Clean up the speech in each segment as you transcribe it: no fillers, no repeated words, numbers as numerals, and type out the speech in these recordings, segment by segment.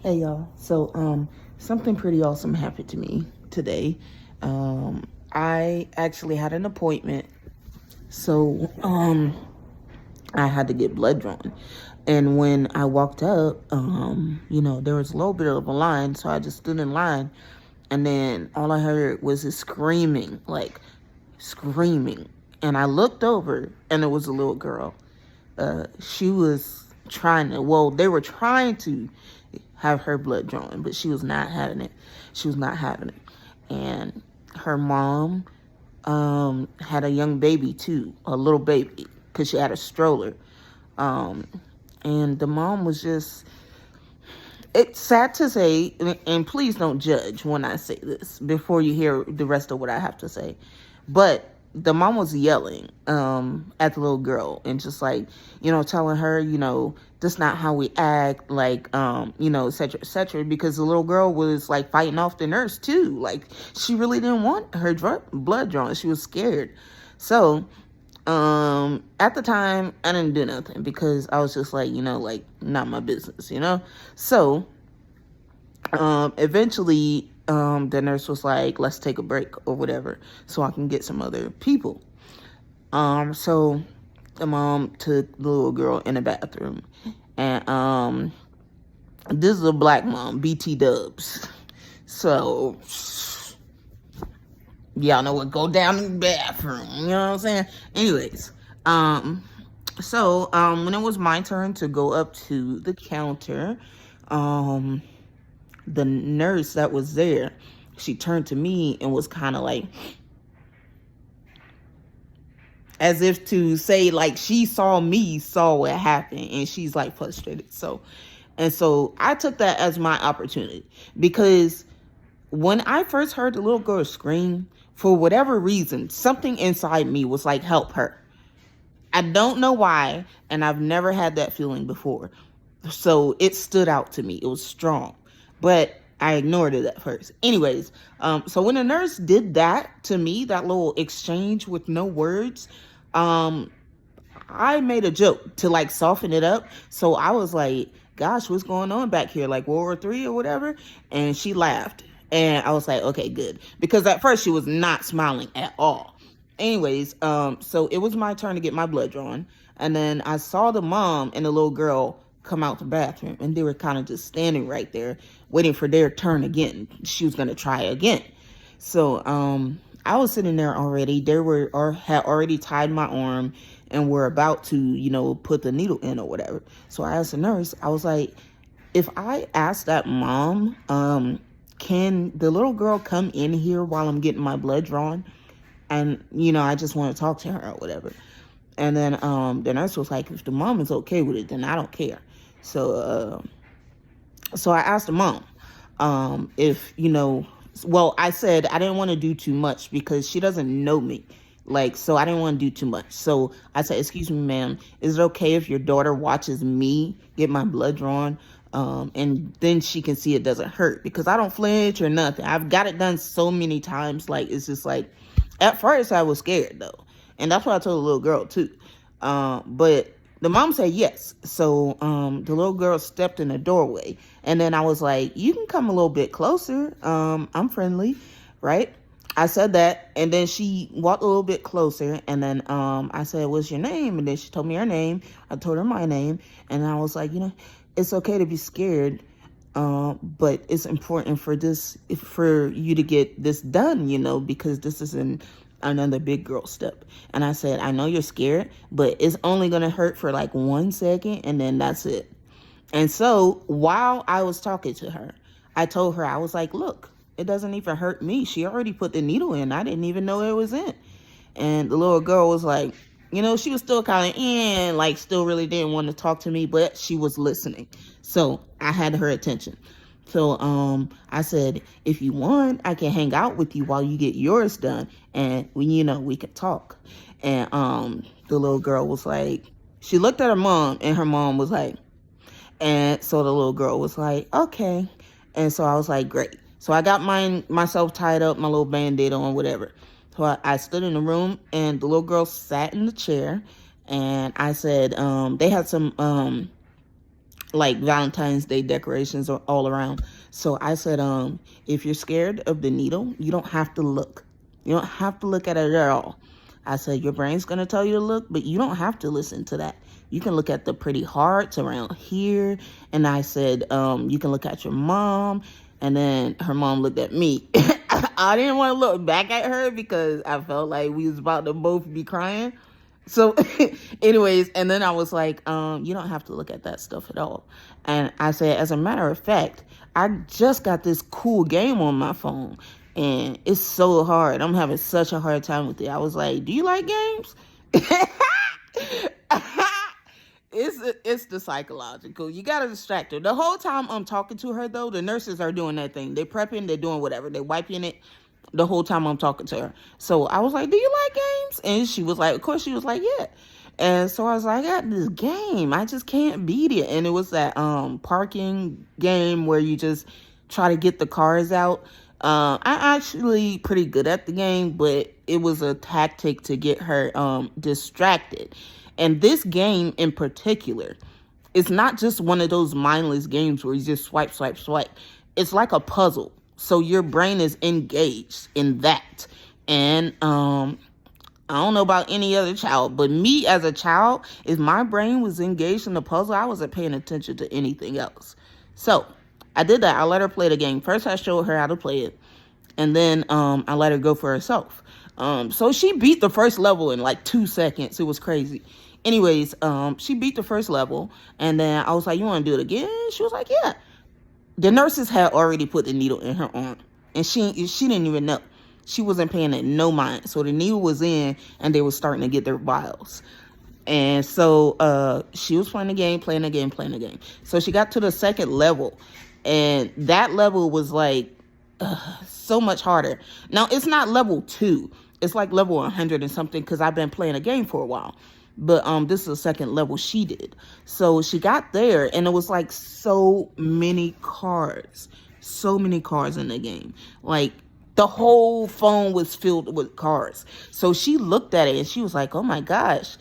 Hey y'all. Something pretty awesome happened to me today. I actually had an appointment. So I had to get blood drawn. And when I walked up, there was a little bit of a line, so I just stood in line. And then all I heard was this screaming, like screaming. And I looked over and it was a little girl. She was they were trying to have her blood drawn, but she was not having it. She was not having it. And her mom had a young baby too, a little baby, because she had a stroller. Um, and the mom was just, it's sad to say, and please don't judge when I say this before you hear the rest of what I have to say. But the mom was yelling at the little girl and just like, telling her, that's not how we act, like, et cetera, because the little girl was like fighting off the nurse too. Like, she really didn't want her blood drawn. She was scared. So, at the time, I didn't do nothing because I was just like, not my business, So, eventually, the nurse was like, let's take a break or whatever so I can get some other people. So the mom took the little girl in the bathroom. And this is a black mom, BT dubs. So y'all know what go down in the bathroom, you know what I'm saying? Anyways, when it was my turn to go up to the counter, the nurse that was there, she turned to me and was kind of like, as if to say, like, she saw what happened, and she's like frustrated. So I took that as my opportunity, because when I first heard the little girl scream, for whatever reason, something inside me was like, help her. I don't know why, and I've never had that feeling before. So it stood out to me. It was strong, but I ignored it at first. Anyways, so when the nurse did that to me, that little exchange with no words, I made a joke to like soften it up. So I was like, gosh, what's going on back here? Like World War III or whatever? And she laughed. And I was like, okay, good. Because at first she was not smiling at all. Anyways, so it was my turn to get my blood drawn. And then I saw the mom and the little girl come out the bathroom. And they were kind of just standing right there, waiting for their turn again. She was going to try again. So I was sitting there already. They had already tied my arm and were about to, put the needle in or whatever. So I asked the nurse, I was like, if I ask that mom, can the little girl come in here while I'm getting my blood drawn? And, I just want to talk to her or whatever. And then the nurse was like, if the mom is okay with it, then I don't care. So I asked the mom if, I said I didn't want to do too much because she doesn't know me. Like, so I didn't want to do too much. So I said, excuse me, ma'am, is it okay if your daughter watches me get my blood drawn? And then she can see it doesn't hurt, because I don't flinch or nothing. I've got it done so many times. Like, it's just like, at first I was scared though. And that's what I told the little girl too. But the mom said yes. So the little girl stepped in the doorway. And then I was like, you can come a little bit closer. I'm friendly, right? I said that. And then she walked a little bit closer. And then I said, what's your name? And then she told me her name. I told her my name. And I was like, it's okay to be scared. But it's important for you to get this done, because this is another big girl step. And I said, I know you're scared, but it's only going to hurt for like 1 second, and then that's it. And so while I was talking to her, I told her, I was like, look, it doesn't even hurt me. She already put the needle in. I didn't even know it was in. And the little girl was like, she was still kind of like still really didn't want to talk to me, but she was listening. So I had her attention. So I said, if you want, I can hang out with you while you get yours done, and we could talk. And the little girl was like, she looked at her mom, and her mom was like, and so the little girl was like, okay. And so I was like, great. So I got myself tied up, my little Band-Aid on, whatever. So I stood in the room, and the little girl sat in the chair, and I said, they had some like Valentine's Day decorations are all around. So I said, if you're scared of the needle, you don't have to look. You don't have to look at it at all. I said, your brain's going to tell you to look, but you don't have to listen to that. You can look at the pretty hearts around here. And I said, you can look at your mom. And then her mom looked at me. I didn't want to look back at her because I felt like we was about to both be crying. So anyways, and then I was like, you don't have to look at that stuff at all. And I said, as a matter of fact, I just got this cool game on my phone and it's so hard. I'm having such a hard time with it. I was like, do you like games? It's the psychological. You got to distract her. The whole time I'm talking to her, though, the nurses are doing that thing. They're prepping, they're doing whatever. They're wiping it the whole time I'm talking to her. So I was like, do you like games? And she was like, of course. She was like, yeah. And so I was like, I got this game. I just can't beat it. And it was that parking game where you just try to get the cars out. I actually pretty good at the game, but it was a tactic to get her distracted. And this game in particular, it's not just one of those mindless games where you just swipe, swipe, swipe. It's like a puzzle. So your brain is engaged in that. And I don't know about any other child, but me as a child, if my brain was engaged in the puzzle, I wasn't paying attention to anything else. So I did that. I let her play the game. First, I showed her how to play it. And then I let her go for herself. So she beat the first level in like 2 seconds. It was crazy. Anyways, she beat the first level. And then I was like, you want to do it again? She was like, yeah. The nurses had already put the needle in her arm. And she didn't even know. She wasn't paying it no mind. So the needle was in and they were starting to get their vials. And so she was playing the game. So she got to the second level. And that level was like so much harder. Now, it's not level 2. It's like level 100 and something because I've been playing a game for a while. But this is the second level she did. So she got there and it was like so many cards. So many cards in the game. Like the whole phone was filled with cards. So she looked at it and she was like, oh my gosh.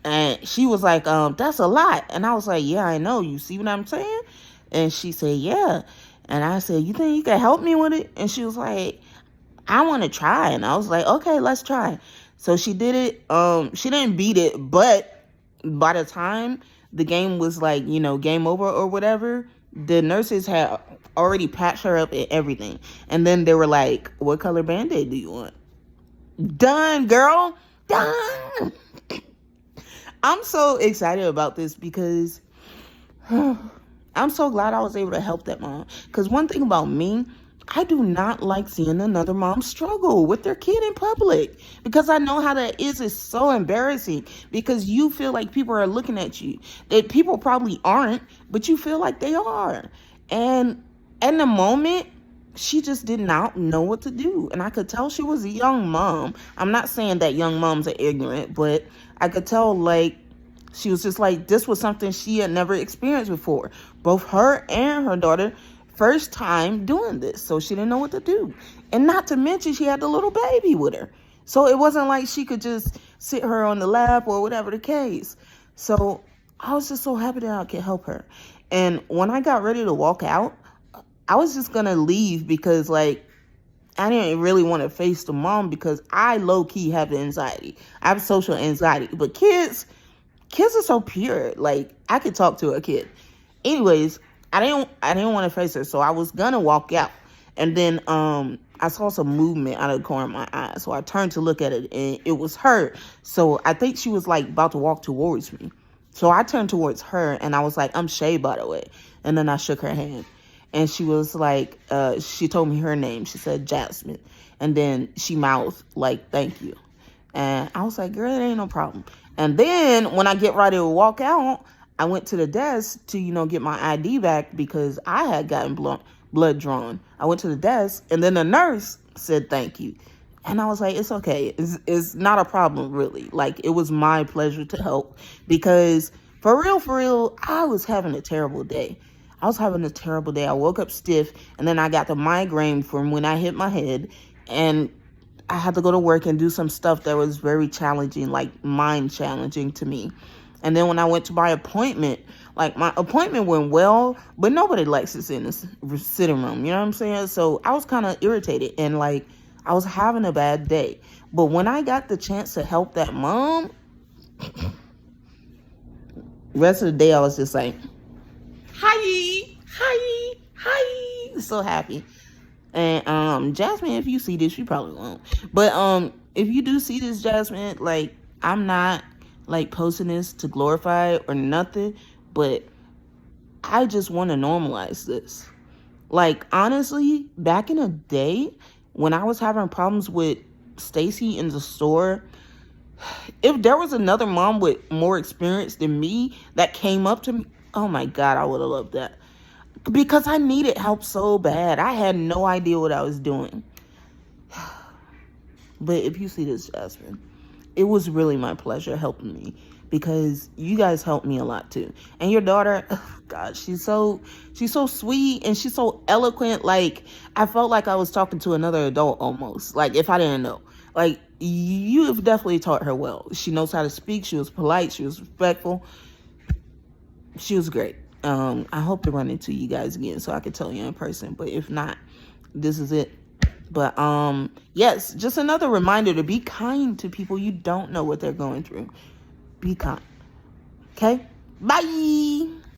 And she was like, that's a lot. And I was like, yeah, I know. You see what I'm saying? And she said, yeah. And I said, you think you can help me with it? And she was like, I want to try. And I was like, okay, let's try. So she did it. She didn't beat it, but by the time the game was like, game over or whatever, the nurses had already patched her up and everything. And then they were like, what color Band-Aid do you want? Done, girl. Done. I'm so excited about this because I'm so glad I was able to help that mom. Because one thing about me, I do not like seeing another mom struggle with their kid in public because I know how that is. It's so embarrassing because you feel like people are looking at you. That people probably aren't, but you feel like they are. And in the moment, she just did not know what to do. And I could tell she was a young mom. I'm not saying that young moms are ignorant, but I could tell like she was just like, this was something she had never experienced before. Both her and her daughter, first time doing this. So she didn't know what to do. And not to mention she had the little baby with her. So it wasn't like she could just sit her on the lap or whatever the case. So I was just so happy that I could help her. And when I got ready to walk out, I was just going to leave because like, I didn't really want to face the mom because I low-key have the anxiety. I have social anxiety. But kids are so pure. Like, I could talk to a kid. Anyways, I didn't want to face her, so I was gonna walk out. And then I saw some movement out of the corner of my eye. So I turned to look at it and it was her. So I think she was like about to walk towards me. So I turned towards her and I was like, I'm Shay, by the way. And then I shook her hand. And she was like, she told me her name. She said Jasmine. And then she mouthed like, thank you. And I was like, girl, it ain't no problem. And then when I get ready to walk out, I went to the desk to, get my ID back because I had gotten blood drawn. I went to the desk and then the nurse said thank you. And I was like, it's okay. It's not a problem, really. Like, it was my pleasure to help because for real, I was having a terrible day. I woke up stiff and then I got the migraine from when I hit my head and I had to go to work and do some stuff that was very challenging, like mind challenging to me. And then when I went to my appointment, like my appointment went well, but nobody likes to sit in the sitting room. You know what I'm saying? So I was kind of irritated and like I was having a bad day. But when I got the chance to help that mom, rest of the day I was just like, hi, hi, hi, so happy. And Jasmine, if you see this, you probably won't. But if you do see this, Jasmine, like I'm not like posting this to glorify it or nothing, but I just want to normalize this. Like honestly, back in the day when I was having problems with Ste'ce in the store, if there was another mom with more experience than me that came up to me, oh my God, I would have loved that. Because I needed help so bad. I had no idea what I was doing. But if you see this, Jasmine, it was really my pleasure helping me because you guys helped me a lot too. And your daughter, oh God, she's so sweet and she's so eloquent. Like I felt like I was talking to another adult almost. Like if I didn't know. Like you have definitely taught her well. She knows how to speak. She was polite. She was respectful. She was great. I hope to run into you guys again so I could tell you in person. But if not, this is it. But yes, just another reminder to be kind to people you don't know what they're going through. Be kind. Okay? Bye.